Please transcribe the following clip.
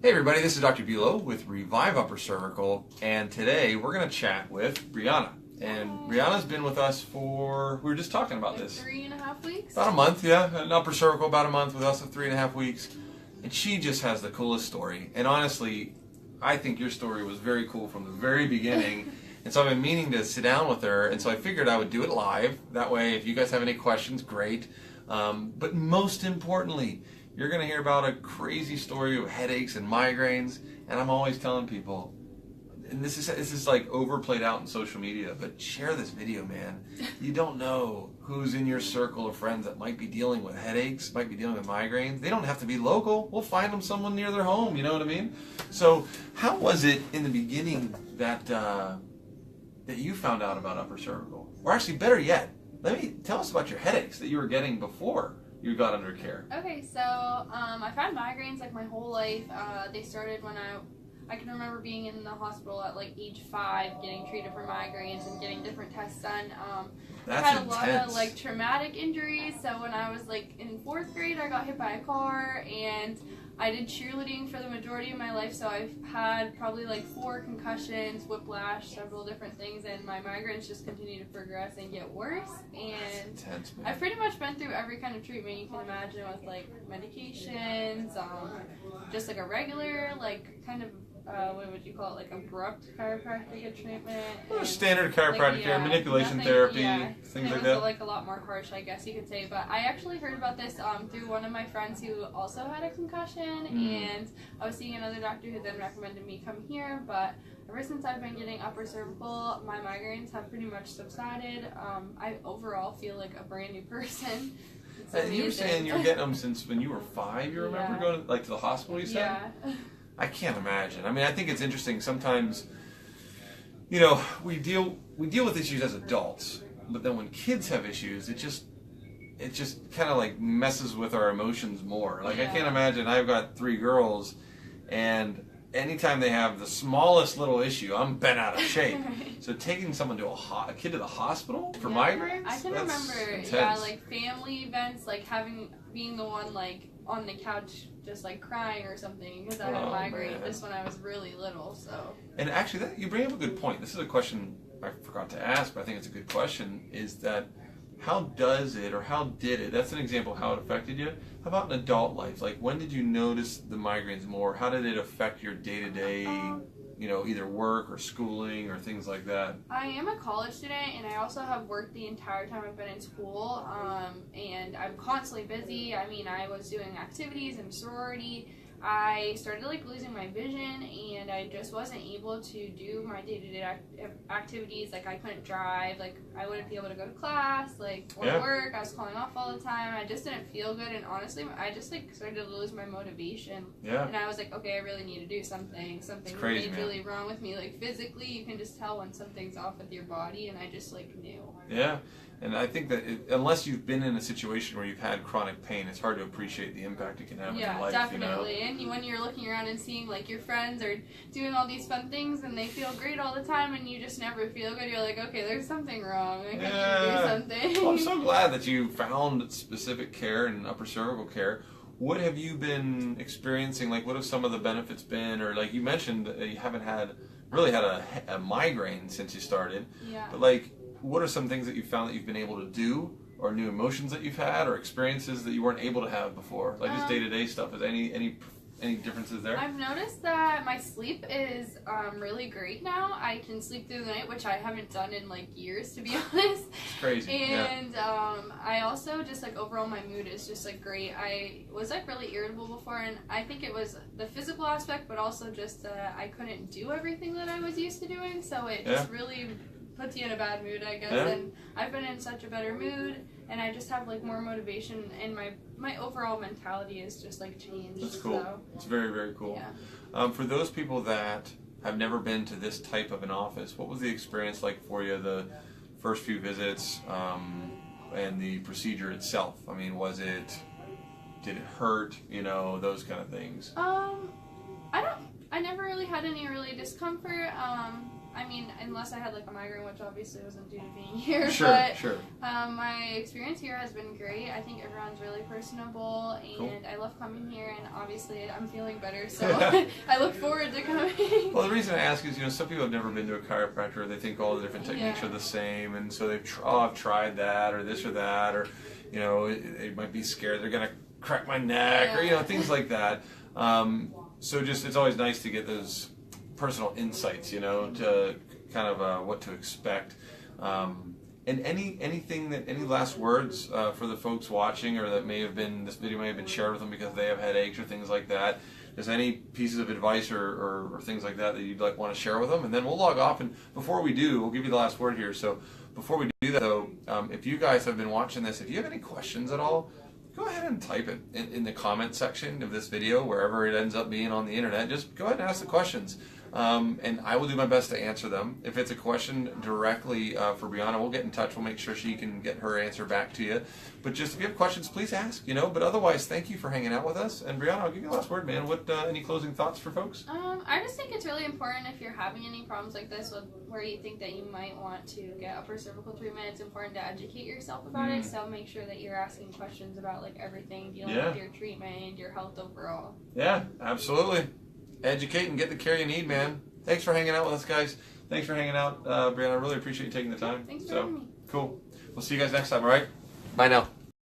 Hey everybody, this is Dr. Bulow with Revive Upper Cervical, and today we're going to chat with Brianna. And Brianna's been with us for, we were just talking about this. 3.5 weeks? About a month, yeah. An upper cervical, about a month with us of 3.5 weeks. And she just has the coolest story. And honestly, I think your story was very cool from the very beginning. And so I've been meaning to sit down with her, and so I figured I would do it live. That way, if you guys have any questions, great. But most importantly, you're going to hear about a crazy story of headaches and migraines, and I'm always telling people, and this is like overplayed out in social media, but share this video, man. You don't know who's in your circle of friends that might be dealing with headaches, might be dealing with migraines. They don't have to be local. We'll find them someone near their home, you know what I mean? So how was it in the beginning that that you found out about upper cervical? Or actually, better yet, tell us about your headaches that you were getting before you got under care. Okay, so I've had migraines like my whole life. They started when I can remember being in the hospital at like age 5, getting treated for migraines and getting different tests done. That's I had intense. a lot of like traumatic injuries. So when I was like in 4th grade, I got hit by a car, and I did cheerleading for the majority of my life, so I've had probably like 4 concussions, whiplash, several different things, and my migraines just continue to progress and get worse. And Intense, man. I've pretty much been through every kind of treatment you can imagine, with like medications, just like a regular, like kind of, what would you call it, like abrupt chiropractic treatment. Well, standard chiropractic care, manipulation therapy, things like that. It was like a lot more harsh, I guess you could say. But I actually heard about this through one of my friends who also had a concussion, and I was seeing another doctor who then recommended me come here. But ever since I've been getting upper cervical, my migraines have pretty much subsided. I overall feel like a brand new person. And you were saying you were getting them since when you were 5, you remember going to the hospital, you said? Yeah. I can't imagine. I mean, I think it's interesting sometimes, you know, we deal with issues as adults, but then when kids have issues, it just kind of like messes with our emotions more. Like, I can't imagine. I've got 3 girls, and anytime they have the smallest little issue, I'm bent out of shape. Right. So taking someone to a kid to the hospital for migraines? I can remember, intense. like family events, like being the one like on the couch just like crying or something because I had migraines just when I was really little. So. And actually, you bring up a good point. This is a question I forgot to ask, but I think it's a good question. Is that how does it, or how did it? That's an example of how it affected you. How about in adult life? Like, when did you notice the migraines more? How did it affect your day-to-day, either work or schooling or things like that? I am a college student, and I also have worked the entire time I've been in school, and I'm constantly busy. I mean, I was doing activities in sorority. I started like losing my vision, and I just wasn't able to do my day-to-day activities. Like, I couldn't drive, like I wouldn't be able to go to class, like or work. I was calling off all the time. I just didn't feel good, and honestly, I just like started to lose my motivation. Yeah. And I was like, okay, I really need to do something. Something's really wrong with me. Like, physically, you can just tell when something's off with your body, and I just like knew. Yeah. And I think that unless you've been in a situation where you've had chronic pain, it's hard to appreciate the impact it can have on your life. Yeah, definitely. And when you're looking around and seeing like your friends are doing all these fun things and they feel great all the time, and you just never feel good, you're like, okay, there's something wrong. I should do something. Well, I'm so glad that you found specific care and upper cervical care. What have you been experiencing? Like, what have some of the benefits been? Or like you mentioned, that you haven't really had a migraine since you started. Yeah. But like, what are some things that you found that you've been able to do, or new emotions that you've had, or experiences that you weren't able to have before? Like, just day-to-day stuff. Is any differences there? I've noticed that my sleep is really great now. I can sleep through the night, which I haven't done in like years, to be honest. It's crazy. And I also just like overall my mood is just like great. I was like really irritable before, and I think it was the physical aspect, but also just I couldn't do everything that I was used to doing, so it just really puts you in a bad mood, I guess. And I've been in such a better mood, and I just have like more motivation, and my overall mentality is just like changed. That's cool. So. It's very, very cool. Yeah. For those people that have never been to this type of an office, what was the experience like for you, the first few visits, and the procedure itself? I mean, did it hurt, those kind of things? I never really had any really discomfort. I mean, unless I had like a migraine, which obviously wasn't due to being here. Sure, but, sure. My experience here has been great. I think everyone's really personable, and Cool. I love coming here. And obviously, I'm feeling better, so I look forward to coming. Well, the reason I ask is, some people have never been to a chiropractor. They think all the different techniques Yeah. are the same, and so I've tried that or this or that, or they might be scared they're gonna crack my neck, Yeah. or things like that. So just it's always nice to get those personal insights, to kind of what to expect. And any last words for the folks watching, or that this video may have been shared with them because they have headaches or things like that. There's any pieces of advice or things like that you'd want to share with them, and then we'll log off. And before we do, we'll give you the last word here. So before we do that, though, if you guys have been watching this, if you have any questions at all, go ahead and type it in the comment section of this video, wherever it ends up being on the internet. Just go ahead and ask the questions. And I will do my best to answer them. If it's a question directly for Brianna, we'll get in touch. We'll make sure she can get her answer back to you. But just if you have questions, please ask. But otherwise, thank you for hanging out with us. And Brianna, I'll give you the last word, man. What any closing thoughts for folks? I just think it's really important if you're having any problems like this, where you think that you might want to get upper cervical treatment. It's important to educate yourself about it. So make sure that you're asking questions about everything dealing with your treatment and your health overall. Yeah, absolutely. Educate and get the care you need, man. Thanks for hanging out with us, guys. Thanks for hanging out, Brianna. I really appreciate you taking the time. Thanks for having me. Cool. We'll see you guys next time, all right? Bye now.